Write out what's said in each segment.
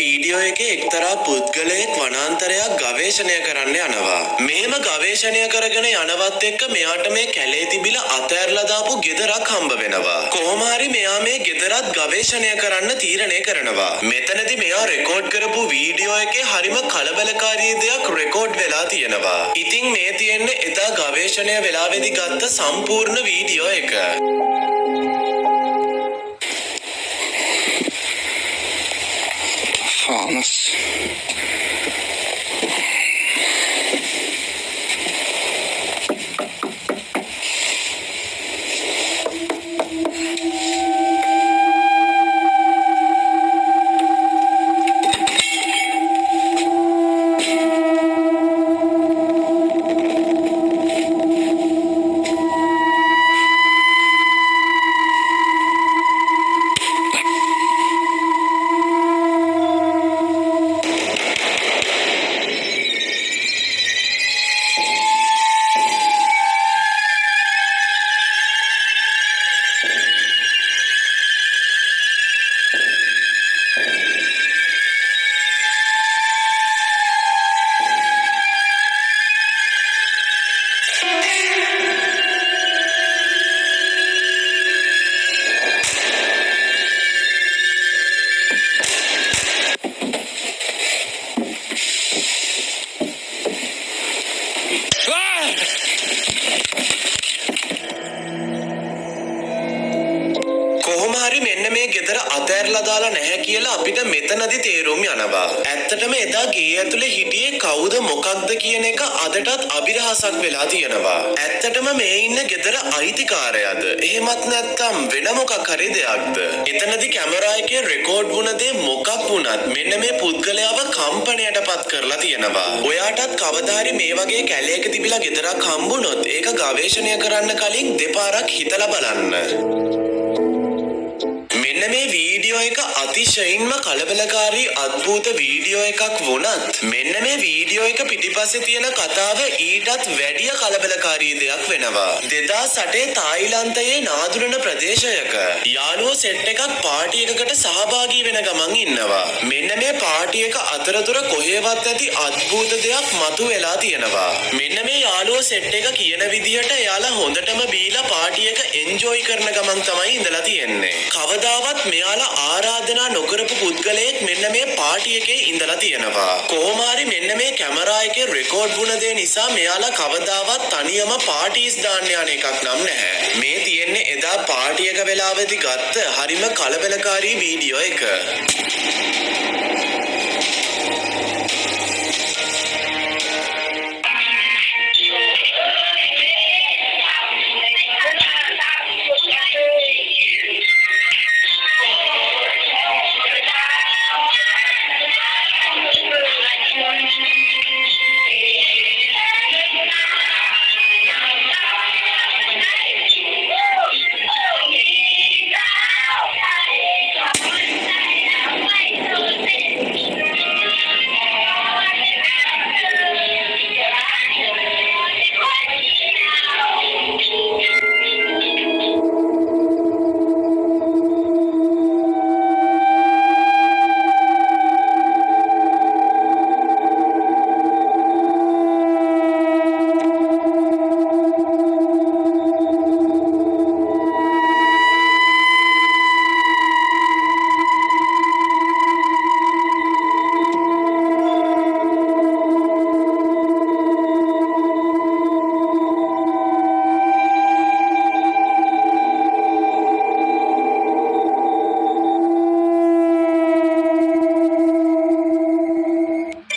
Video එකේ එක්තරා පුද්ගලයෙක් වනාන්තරයක් ගවේෂණය කරන්න යනවා. මේම ගවේෂණය කරගෙන යනවත් එක්ක මෙයාට මේ කැලේ තිබිලා අතෑරලා දාපු ගෙදරක් හම්බ වෙනවා. කොහොම හරි මෙයා මේ ගෙදරත් ගවේෂණය කරන්න තීරණය කරනවා. මෙතනදී මෙයා රෙකෝඩ් කරපු වීඩියෝ එකේ හරිම කලබලකාරී දෙයක් රෙකෝඩ් වෙලා තියෙනවා. ඉතින් මේ තියෙන්නේ එදා ගවේෂණය වෙලාවේදී ගත්ත සම්පූර්ණ වීඩියෝ එක. Farmers. කොහොම හරි මෙන්න මේ ගෙදර අතෑරලා දාලා නැහැ කියලා අපිට මෙතනදී තේරුම් යනවා. ඇත්තටම එදා ගේ ඇතුලේ හිටියේ කවුද මොකක්ද කියන එක අදටත් අභිරහසක් වෙලා තියෙනවා. ඇත්තටම මේ ඉන්න ගෙදර අයිතිකාරයාද? එහෙමත් නැත්නම් වෙන මොකක් හරි දෙයක්ද? එතනදී කැමරා එකේ රෙකෝඩ් වුණ දේ මොකක් වුණත් මෙන්න මේ පුද්ගලයාව කම්පණයටපත් කරලා තියෙනවා. ඔයාටත් කවදා හරි මේ වගේ කැලේක තිබිලා ගෙදරක් හම්බුනොත් ඒක ගවේෂණය කරන්න කලින් දෙපාරක් හිතලා බලන්න. මෙන්න මේ වීඩියෝ එක අතිශයින්ම කලබලකාරී අద్భుත වීඩියෝ එකක් වුණත් මෙන්න මේ වීඩියෝ එක පිටිපස්සේ තියෙන කතාව ඊටත් වැඩිය කලබලකාරී දෙයක් වෙනවා. 2008 තායිලන්තයේ නාදුරන ප්‍රදේශයක යාළුවෝ සෙට් එකක් පාටි එකකට සහභාගී වෙන ගමන් ඉන්නවා. මෙන්න මේ පාටි එක අතරතුර කොහෙවත් ඇති අద్భుත දෙයක් මතුවෙලා තියෙනවා. මෙන්න මේ යාළුවෝ සෙට් එක කියන විදිහට එයාලා හොඳටම බීලා පාටි එක එන්ජොයි කරන ගමන් තමයි ඉඳලා තියෙන්නේ. කවදාවත් මෙයාලා ආරාධනා නොකරපු පුද්ගලයෙක් මෙන්න මේ පාටි එකේ ඉඳලා තියෙනවා. කොහොම හරි මෙන්න මේ කැමරා එකේ රෙකෝඩ් වුණ දේ නිසා මෙයාලා කවදාවත් තනියම පාටිස් දාන්න යන එකක් නම් නැහැ. මේ තියෙන්නේ එදා පාටි එක වෙලාවෙදි ගත්ත හරිම කලබලකාරී වීඩියෝ එක.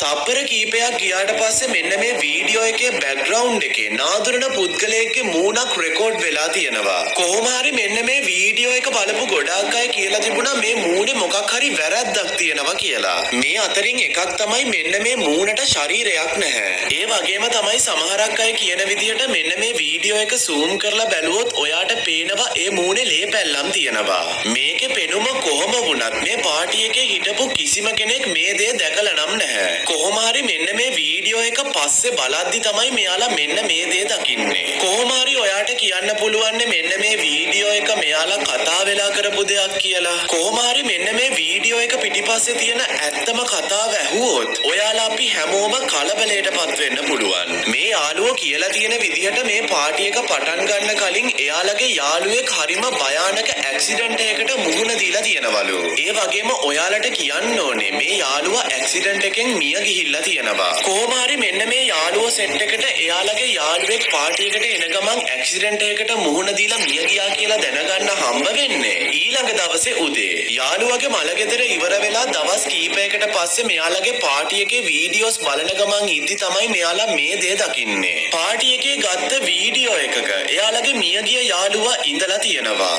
තප්පර කීපයක් ගියාට පස්සේ මෙන්න මේ වීඩියෝ එකේ බෑග්ග්‍රවුන්ඩ් එකේ නාදුරන පුද්ගලයෙක්ගේ මූණක් රෙකෝඩ් වෙලා තියෙනවා. කොහොම හරි මෙන්න මේ වීඩියෝ එක බලපු ගොඩාක් අය කියලා තිබුණා මේ මූණේ මොකක් හරි වැරද්දක් තියෙනවා කියලා. මේ අතරින් එකක් තමයි මෙන්න මේ මූණට ශරීරයක් නැහැ. ඒ වගේම තමයි සමහරක් අය කියන විදිහට මෙන්න මේ වීඩියෝ එක zoom කරලා බැලුවොත් ඔයාට පේනවා ඒ මූණේ ලේ පැල්ලම් තියෙනවා. මේකේ පෙනුම කොහොම වුණත් මේ පාටි එකේ හිටපු කිසිම කෙනෙක් මේ දේ දැකලා නම් නැහැ. කොහොම කොහොම හරි මෙන්න මේ වීඩියෝ එක පස්සේ බලද්දි තමයි මෙයාලා මෙන්න මේ දේ දකින්නේ. කොහොම හරි ඔයාට කියන්න පුළුවන් මෙන්න මේ වීඩියෝ එක මෙයාලා කතා වෙලා කරපු දෙයක් කියලා. කොහොම හරි මෙන්න මේ වීඩියෝ එක පිටිපස්සේ තියෙන ඇත්තම කතාව ඇහුවොත් ඔයාලා අපි හැමෝම කලබලයටපත් වෙන්න පුළුවන්. මේ යාළුවෝ කියලා තියෙන විදිහට මේ පාටි එක පටන් ගන්න කලින් එයාලගේ යාළුවෙක් හරිම භයානක ඇක්සිඩන්ට් එකකට මුහුණ දීලා තියෙනවලු. ඒ වගේම ඔයාලට කියන්න ඕනේ මේ යාළුවා ඇක්සිඩන්ට් එකෙන් මිය ගිහිල්ලා තියෙනවා. කොහොම හරි මෙන්න මේ යාළුවෝ සෙට් එකට එයාලගේ යාළුවෙක් පාටි එකට එන ගමන් ඇක්සිඩන්ට් එකකට මුහුණ දීලා මිය ගියා කියලා දැනගන්න හම්බ වෙන්නේ ඊළඟ දවසේ උදේ. යාළුවගේ මලගෙදර ඉවර වෙලා දවස් කීපයකට පස්සේ මෙයාලගේ පාටි එකේ වීඩියෝස් බලන ගමන් ඉද්දි තමයි මෙයාලා මේ දේ දකින්නේ. පාටි එකේ ගත්ත වීඩියෝ එකක එයාලගේ මියගිය යාළුවා ඉඳලා තියෙනවා.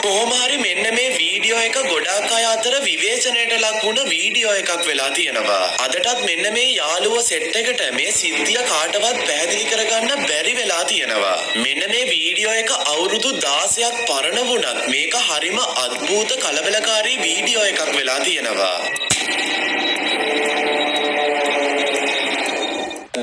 කොහොම හරි මෙන්න මේ වීඩියෝ එක ගොඩාක් අය අතර විවේචනයට ලක් වුණ වීඩියෝ එකක් වෙලා තියෙනවා. අදටත් මෙන්න මේ යාළුවෝ සෙට් එකට මේ සිද්ධිය කාටවත් පැහැදිලි කරගන්න බැරි වෙලා තියෙනවා. මෙන්න මේ වීඩියෝ එක අවුරුදු 16ක් පරණ වුණත් මේක හරිම අద్භූත කලබලකාරී වීඩියෝ එකක් වෙලා තියෙනවා.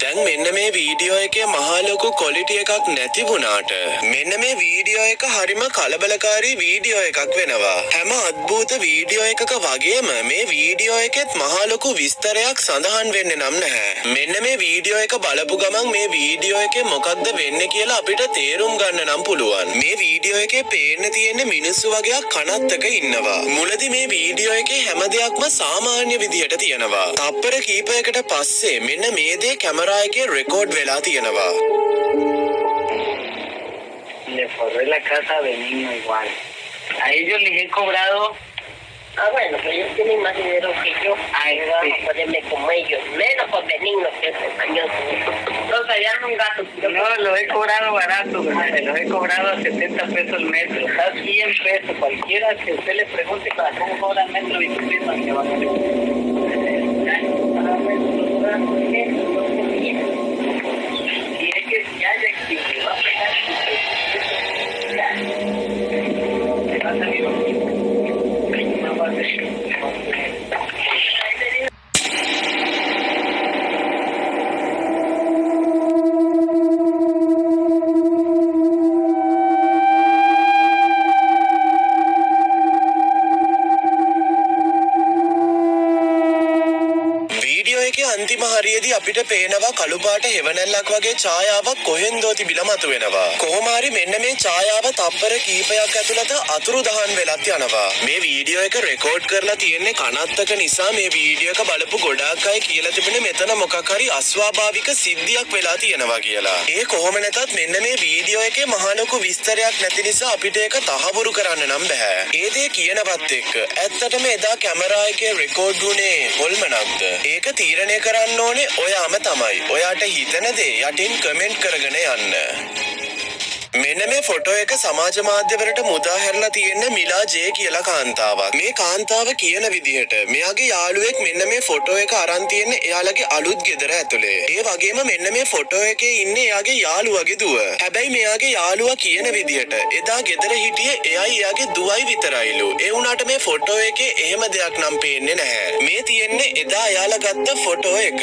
දැන් මෙන්න මේ වීඩියෝ එකේ මහා ලොකු ක්වොලිටි එකක් නැති වුණාට මෙන්න මේ වීඩියෝ එක හරිම කලබලකාරී වීඩියෝ එකක් වෙනවා. හැම අద్භූත වීඩියෝ එකක වගේම මේ වීඩියෝ එකෙත් මහා ලොකු විස්තරයක් සඳහන් වෙන්නේ නම් නැහැ. මෙන්න මේ වීඩියෝ එක බලපු ගමන් මේ වීඩියෝ එකේ මොකක්ද වෙන්නේ කියලා අපිට තේරුම් ගන්න නම් පුළුවන්. මේ වීඩියෝ එකේ පේන්න තියෙන මිනිස්සු වගේක් කනත්තක ඉන්නවා. මුලදී මේ වීඩියෝ එකේ හැම දෙයක්ම සාමාන්‍ය විදියට තියෙනවා. තප්පර කීපයකට පස්සේ මෙන්න මේ දේ කැමරා එකේ රෙකෝඩ් වෙලා තියෙනවා. Le forré la casa de niño igual. A ellos les he cobrado. Ah, bueno, pero ellos tienen más dinero que yo. Ay, Vamos sí. a ponerme como ellos. Menos por benigno que es español. Entonces allá no un gato. No, los he cobrado barato, madre. Los he cobrado a 70 pesos el metro. A 100 pesos. Cualquiera que usted le pregunte para cómo cobra el metro y usted no le van a decir. Y es que ya de aquí me va a pegar. Me va a salir un no va a ser. අන්තිම හරියේදී අපිට පේනවා කළු පාට හෙවණැල්ලක් වගේ ඡායාවක් කොහෙන්දෝ තිබිලා මතුවෙනවා. කොහොම හරි මෙන්න මේ ඡායාව තප්පර කීපයක් ඇතුළත අතුරුදහන් වෙලත් යනවා. මේ වීඩියෝ එක රෙකෝඩ් කරලා තියෙන්නේ කනත්තක නිසා මේ වීඩියෝ එක බලපු ගොඩාක් අය කියලා තිබුණේ මෙතන මොකක් හරි අස්වාභාවික සිද්ධියක් වෙලා තියෙනවා කියලා. ඒ කොහොම නැතත් මෙන්න මේ වීඩියෝ එකේ මහා ලොකු විස්තරයක් නැති නිසා අපිට ඒක තහවුරු කරන්න නම් බෑ. ඒ දේ කියනවත් එක්ක ඇත්තටම එදා කැමරා එකේ රෙකෝඩ් වුණේ හොල්මනක්ද? ඒක තීරණය කරන්න ඕනේ ඔයාම තමයි. ඔයාට හිතන දේ යටින් කමෙන්ට් කරගෙන යන්න. මෙන්න මේ ෆොටෝ එක සමාජ මාධ්‍යවලට මුදා හැරලා තියෙන මිලා ජේ කියලා කාන්තාවක්. මේ කාන්තාව කියන විදිහට මෙයාගේ යාළුවෙක් මෙන්න මේ ෆොටෝ එක අරන් තියෙන්නේ එයාලගේ අලුත් ගෙදර ඇතුලේ. ඒ වගේම මෙන්න මේ ෆොටෝ එකේ ඉන්නේ එයාගේ යාළුවගේ දුව. හැබැයි මෙයාගේ යාළුවා කියන විදිහට එදා ගෙදර හිටියේ එයයි එයාගේ දුවයි විතරයිලු. ඒ වුණාට මේ ෆොටෝ එකේ එහෙම දෙයක් නම් පේන්නේ නැහැ. මේ තියෙන්නේ එදා එයාලා ගත්ත ෆොටෝ එක.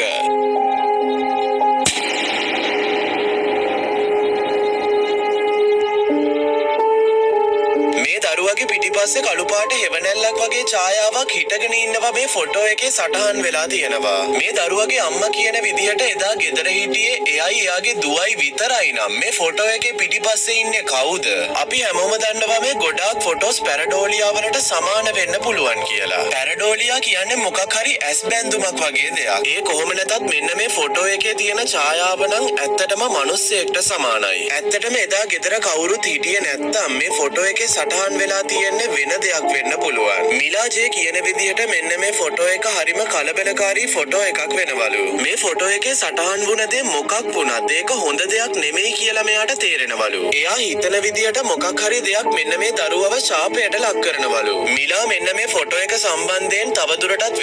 දරුවගේ පිටිපස්සේ කළු පාට හෙවණැල්ලක් වගේ ඡායාවක් හිටගෙන ඉන්නවා මේ ෆොටෝ එකේ සටහන් වෙලා තියෙනවා. මේ දරුවගේ අම්මා කියන විදිහට එදා ගෙදර හිටියේ එයයි එයාගේ දුවයි විතරයි නම් මේ ෆොටෝ එකේ පිටිපස්සේ ඉන්නේ කවුද? අපි හැමෝම දන්නවා මේ ගොඩාක් ෆොටෝස් පැරඩෝලියා වලට සමාන වෙන්න පුළුවන් කියලා. පැරඩෝලියා කියන්නේ මොකක් හරි ඇස් බැඳුමක් වගේ දෙයක්. ඒ කොහොම නැතත් මෙන්න මේ ෆොටෝ එකේ තියෙන ඡායාව නම් ඇත්තටම මිනිස්සෙක්ට සමානයි. ඇත්තටම එදා ගෙදර කවුරුත් හිටියේ නැත්තම් මේ ෆොටෝ එකේ සටහන් වෙලා තියෙන්නේ වෙන දෙයක් වෙන්න පුළුවන්. මිලා ජේ කියන විදිහට මෙන්න මේ ෆොටෝ එක හරිම කලබලකාරී ෆොටෝ එකක් වෙනවලු. මේ ෆොටෝ එකේ සටහන් වුණ දේ මොකක් වුණත් ඒක හොඳ දෙයක් නෙමෙයි කියලා මෙයාට තේරෙනවලු. එයා හිතන විදිහට මොකක් හරි දෙයක් මෙන්න මේ දරුවව ශාපයට ලක් කරනවලු. මිලා මෙන්න මේ ෆොටෝ එක සම්බන්ධයෙන් තවදුරටත්